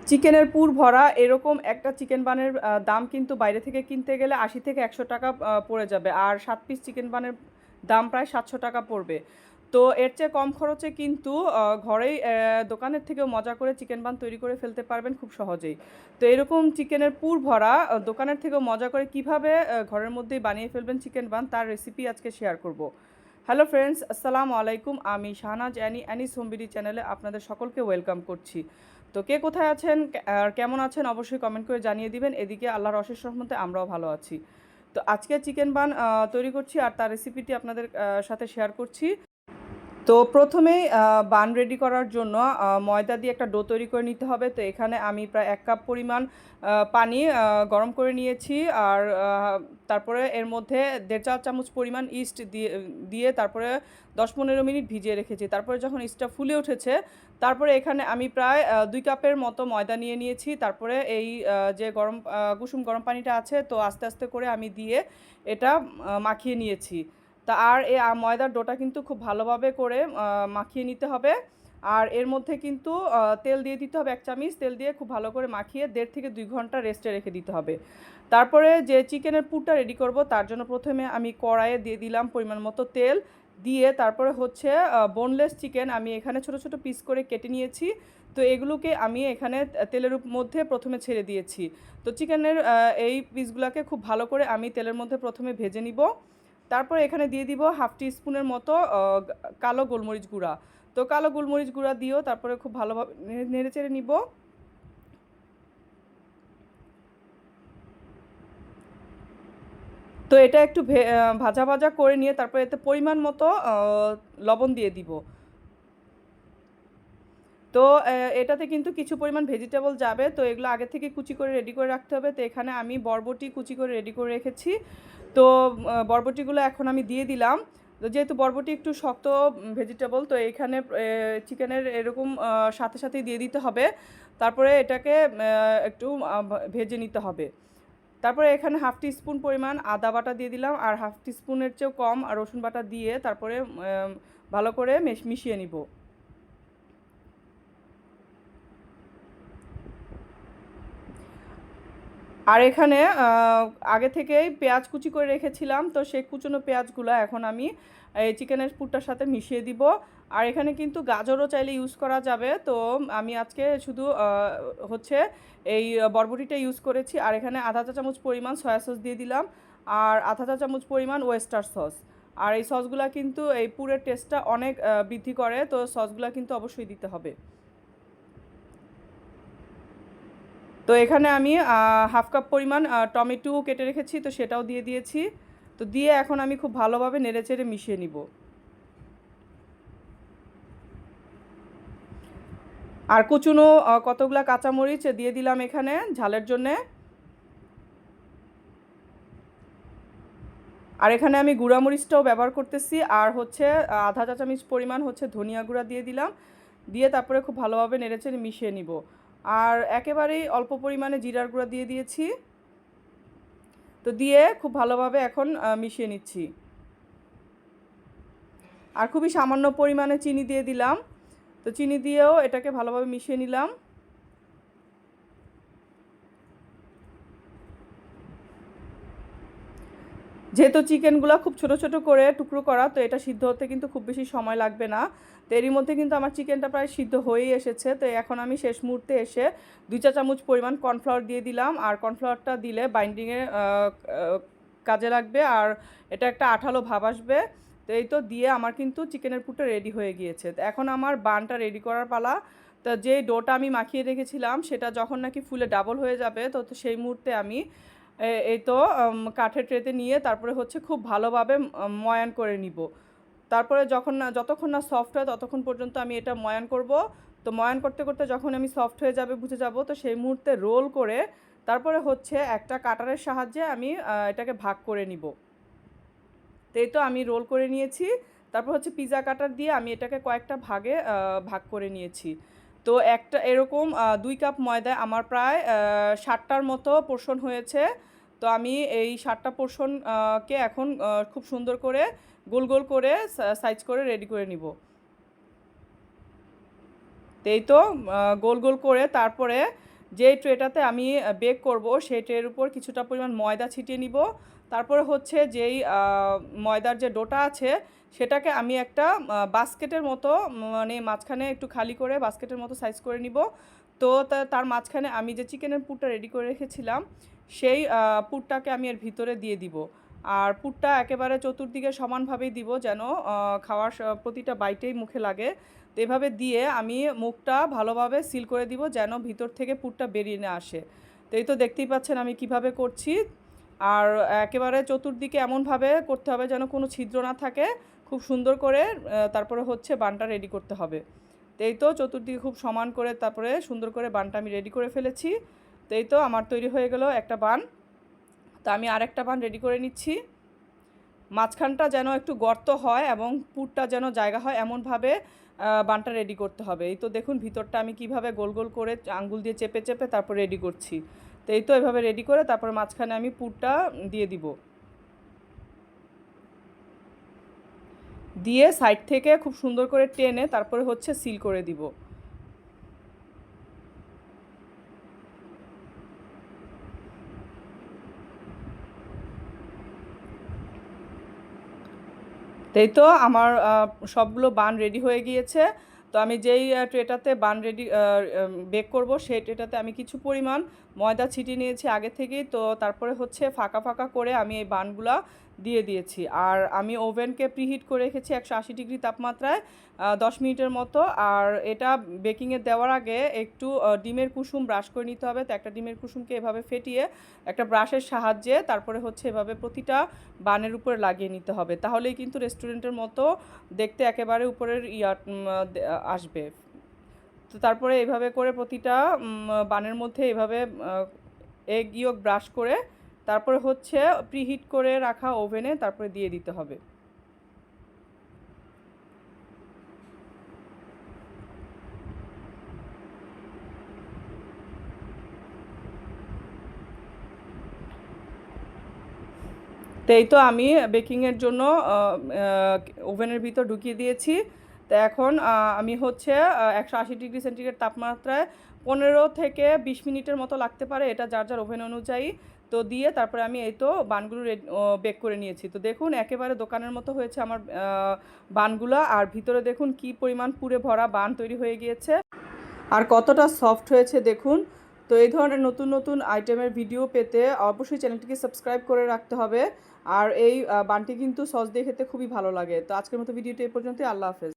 চিকেনের পুর ভরা এরকম একটা চিকেন বানের দাম কিন্তু বাইরে থেকে কিনতে গেলে ৮০ থেকে ১০০ টাকা পড়ে যাবে, আর ৭ পিস চিকেন বানের দাম প্রায় ৭০০ টাকা পড়বে। তো এর চেয়ে কম খরচে কিন্তু ঘরেই দোকানের থেকেও মজা করে চিকেন বান তৈরি করে ফেলতে পারবেন খুব সহজেই। তো এরকম চিকেনের পুর ভরা দোকানের থেকেও মজা করে কিভাবে ঘরের মধ্যেই বানিয়ে ফেলবেন চিকেন বান, তার রেসিপি আজকে শেয়ার করব। হ্যালো ফ্রেন্ডস, আসসালামু আলাইকুম। আমি শাহনাজ অ্যানিস হোমবিডি চ্যানেলে আপনাদের সকলকে ওয়েলকাম করছি। তো কে কোথায় আছেন আর কেমন আছেন অবশ্যই কমেন্ট করে জানিয়ে দিবেন। এদিকে আল্লাহর অশেষ রহমতে আমরাও ভালো আছি। তো আজকে চিকেন বান তৈরি করছি আর তার রেসিপিটি আপনাদের সাথে শেয়ার করছি। তো প্রথমেই বান রেডি করার জন্য ময়দা দিয়ে একটা ডো তৈরি করে নিতে হবে। তো এখানে আমি প্রায় ১ কাপ পরিমাণ পানি গরম করে নিয়েছি, আর তারপরে এর মধ্যে ১.৫ চা চামচ পরিমাণ ইস্ট দিয়ে দিয়ে তারপরে ১০-১৫ মিনিট ভিজিয়ে রেখেছি। তারপরে যখন ইস্টটা ফুলে উঠেছে, তারপরে এখানে আমি প্রায় ২ কাপের মতো ময়দা নিয়ে নিয়েছি। তারপরে এই যে কুসুম গরম পানিটা আছে, তো আস্তে আস্তে করে আমি দিয়ে এটা মাখিয়ে নিয়েছি। তা আর এই ময়দার ডোটা কিন্তু খুব ভালোভাবে করে মাখিয়ে নিতে হবে। আর এর মধ্যে কিন্তু তেল দিয়ে দিতে হবে, ১ চামচ তেল দিয়ে খুব ভালো করে মাখিয়ে ১.৫ থেকে ২ ঘন্টা রেস্টে রেখে দিতে হবে। তারপরে যে চিকেনের পুরটা রেডি করব, তার জন্য প্রথমে আমি কড়াইয়ে দিয়ে দিলাম পরিমাণ মতো তেল। দিয়ে তারপরে হচ্ছে বোনলেস চিকেন আমি এখানে ছোট ছোট পিস করে কেটে নিয়েছি। তো এগুলোকে আমি এখানে তেলের মধ্যে প্রথমে ছেড়ে দিয়েছি। তো চিকেনের এই পিসগুলোকে খুব ভালো করে আমি তেলের মধ্যে প্রথমে ভেজে নিব। তারপরে এখানে দিয়ে দিব 1/2 টিস্পুনের মতো কালো গোলমরিচ গুঁড়া। তো কালো গোলমরিচ গুঁড়া দিয়েও তারপরে খুব ভালোভাবে নেড়ে চেড়ে নিব। তো এটা একটু ভাজা ভাজা করে নিয়ে তারপরে এতে পরিমাণ মতো লবণ দিয়ে দিব। তো এটাতে কিন্তু কিছু পরিমাণ ভেজিটেবল যাবে, তো এগুলো আগে থেকে কুচি করে রেডি করে রাখতে হবে। তো এখানে আমি বরবটি কুচি করে রেডি করে রেখেছি। তো বরবটিগুলো এখন আমি দিয়ে দিলাম। তো যেহেতু বরবটি একটু শক্ত ভেজিটেবল, তো এখানে চিকেনের এরকম সাথে সাথেই দিয়ে দিতে হবে। তারপরে এটাকে একটু ভেজে নিতে হবে। তারপরে এখানে 1/2 টিস্পুন পরিমাণ আদা বাটা দিয়ে দিলাম, আর 1/2 টিস্পুনের চেয়েও কম রসুন বাটা দিয়ে তারপরে ভালো করে মিশিয়ে নিব। আর এখানে আগে থেকেই পেঁয়াজ কুচি করে রেখেছিলাম, তো সেই কুচনো পেঁয়াজগুলো এখন আমি এই চিকেনের পুরটার সাথে মিশিয়ে দিব। আর এখানে কিন্তু গাজরও চাইলে ইউজ করা যাবে, তো আমি আজকে শুধু হচ্ছে এই বরবটিটা ইউজ করেছি। আর এখানে আধা চা চামচ পরিমাণ সয়া সস দিয়ে দিলাম, আর আধা চা চামচ পরিমাণ ওয়েস্টার সস। আর এই সসগুলো কিন্তু এই পুরের টেস্টটা অনেক বৃদ্ধি করে, তো সসগুলো কিন্তু অবশ্যই দিতে হবে। তো এখানে আমি 1/2 কাপ পরিমাণ টমেটো কেটে রেখেছি, তো সেটাও দিয়ে দিয়েছি। তো দিয়ে এখন আমি খুব ভালোভাবে নেড়েচেড়ে মিশিয়ে নিব। আর কুচুনো কতগুলা কাঁচামরিচ দিয়ে দিলাম এখানে ঝালের জন্যে। আর এখানে আমি গুঁড়ামরিচটাও ব্যবহার করতেছি, আর হচ্ছে আধা চা চামচ পরিমাণ হচ্ছে ধনিয়া গুঁড়া দিয়ে দিলাম। দিয়ে তারপরে খুব ভালোভাবে নেড়েচেড়ে মিশিয়ে নিব। আর একেবারেই অল্প পরিমাণে জিরার গুঁড়া দিয়ে দিয়েছি। তো দিয়ে খুব ভালোভাবে এখন মিশিয়ে নিচ্ছি। আর খুবই সামান্য পরিমাণে চিনি দিয়ে দিলাম। তো চিনি দিয়েও এটাকে ভালোভাবে মিশিয়ে নিলাম। যেহেতু চিকেনগুলো খুব ছোট ছোট করে টুকরো করা, তো এটা সিদ্ধ হতে কিন্তু খুব বেশি সময় লাগবে না। তো এরই মধ্যে কিন্তু আমার চিকেনটা প্রায় সিদ্ধ হয়েই এসেছে। তো এখন আমি শেষ মুহূর্তে এসে 2 চা চামচ পরিমাণ কর্নফ্লাওয়ার দিয়ে দিলাম। আর কর্নফ্লাওয়ারটা দিলে বাইন্ডিংয়ে কাজে লাগবে, আর এটা একটা আঠালো ভাব আসবে। তো এই তো দিয়ে আমার কিন্তু চিকেনের পুরটা রেডি হয়ে গিয়েছে। তো এখন আমার বানটা রেডি করার পালা। তো যে ডোটা আমি মাখিয়ে রেখেছিলাম সেটা যখন নাকি ফুলে ডাবল হয়ে যাবে, তো সেই মুহূর্তে আমি এই তো কাঠের ট্রেতে নিয়ে তারপরে হচ্ছে খুব ভালোভাবে ময়ান করে নিব। তারপরে যতক্ষণ না সফট হয় ততক্ষণ পর্যন্ত আমি এটা ময়ান করব। তো ময়ান করতে করতে যখন আমি সফট হয়ে যাবে বুঝে যাব, তো সেই মুহূর্তে রোল করে তারপরে হচ্ছে একটা কাটারের সাহায্যে আমি এটাকে ভাগ করে নিব। তো এই তো আমি রোল করে নিয়েছি। তারপর হচ্ছে পিৎজা কাটার দিয়ে আমি এটাকে কয়েকটা ভাগে ভাগ করে নিয়েছি। তো একটা এরকম 2 কাপ ময়দায় আমার প্রায় 60টার মতো পোর্শন হয়েছে। তো আমি এই 60টা পোর্শন কে এখন খুব সুন্দর করে গোল গোল করে সাইজ করে রেডি করে নিব। তো এই তো গোল গোল করে তারপরে যেই ট্রেটাতে আমি বেক করব সেই ট্রের উপর কিছুটা পরিমাণ ময়দা ছিটিয়ে নিব। তারপরে হচ্ছে যেই ময়দার যে ডোটা আছে সেটাকে আমি একটা বাস্কেটের মতো, মানে মাঝখানে একটু খালি করে বাস্কেটের মতো সাইজ করে নিব। তো তার মাঝখানে আমি যে চিকেনের পুরটা রেডি করে রেখেছিলাম সেই পুরটাকে আমি এর ভিতরে দিয়ে দিব। আর পুরটা একেবারে চতুর্দিকে সমানভাবেই দিব, যেন খাওয়ার প্রতিটা বাইটেই মুখে লাগে। তো এভাবে দিয়ে আমি মুখটা ভালোভাবে সিল করে দিব, যেন ভিতর থেকে পুরটা বেরিয়ে না আসে। তো এই তো দেখতেই পাচ্ছেন আমি কিভাবে করছি। আর একেবারে চতুর্দিকে এমনভাবে করতে হবে যেন কোনো ছিদ্র না থাকে, খুব সুন্দর করে তারপরে হচ্ছে বানটা রেডি করতে হবে। তো এই তো চতুর্দিকে খুব সমান করে তারপরে সুন্দর করে বানটা আমি রেডি করে ফেলেছি। তো এই তো আমার তৈরি হয়ে গেল একটা বান। তো আমি আরেকটা বান রেডি করে নিচ্ছি। মাঝখানটা যেন একটু গর্ত হয় এবং পুরটা যেন জায়গা হয় এমনভাবে বানটা রেডি করতে হবে। এই তো দেখুন ভিতরটা আমি কিভাবে গোল গোল করে আঙ্গুল দিয়ে চেপে চেপে তারপর রেডি করছি। তো এই তো এভাবে রেডি করে তারপরে মাঝখানে আমি পুরটা দিয়ে দিব, দিয়ে সাইড থেকে খুব সুন্দর করে টেনে তারপরে হচ্ছে সিল করে দিব। তো এই তো আমার সবগুলো বান রেডি হয়ে গিয়েছে। তো আমি যেই ট্রেটাতে বান রেডি বেক করব সেই ট্রেটাতে আমি কিছু পরিমাণ ময়দা ছিটিয়ে নিয়েছি আগে থেকেই। তো তারপরে হচ্ছে ফাঁকা ফাঁকা করে আমি এই বানগুলা দিয়ে দিয়েছি। আর আমি ওভেনকে প্রিহিট করে রেখেছি 180 ডিগ্রি তাপমাত্রায় 10 মিনিটের মতো। আর এটা বেকিংয়ে দেওয়ার আগে একটু ডিমের কুসুম ব্রাশ করে নিতে হবে। তো একটা ডিমের কুসুমকে এভাবে ফেটিয়ে একটা ব্রাশের সাহায্যে তারপরে হচ্ছে এভাবে প্রতিটা বানের উপরে লাগিয়ে নিতে হবে, তাহলেই কিন্তু রেস্টুরেন্টের মতো দেখতে একেবারে উপরের আসবে। তো তারপরে এইভাবে করে প্রতিটা বানের মধ্যে এভাবে এগ ইয়ক ব্রাশ করে তারপরে হচ্ছে প্রিহিট করে রাখা ওভেনে তারপরে দিয়ে দিতে হবে। তো এই তো আমি বেকিংয়ের জন্য ওভেনের ভিতর ঢুকিয়ে দিয়েছি। তো এখন আমি হচ্ছে 180 ডিগ্রি সেন্টিগ্রেড তাপমাত্রায় 15 থেকে 20 মিনিটের মতো লাগতে পারে, এটা যার যার ওভেন অনুযায়ী। তো দিয়ে তারপরে আমি এই তো বানগুলো বেক করে নিয়েছি। তো দেখুন একেবারে দোকানের মতো হয়েছে আমার বানগুলো। আর ভিতরে দেখুন কি পরিমাণ পুরে ভরা বান তৈরি হয়ে গিয়েছে আর কতটা সফট হয়েছে দেখুন। তো এই ধরনের নতুন নতুন আইটেমের ভিডিও পেতে অবশ্যই চ্যানেলটিকে সাবস্ক্রাইব করে রাখতে হবে। আর এই বানটি কিন্তু সস দিয়ে খেতে খুবই ভালো লাগে। তো আজকের মতো ভিডিওটি এই পর্যন্তই। আল্লাহ হাফেজ।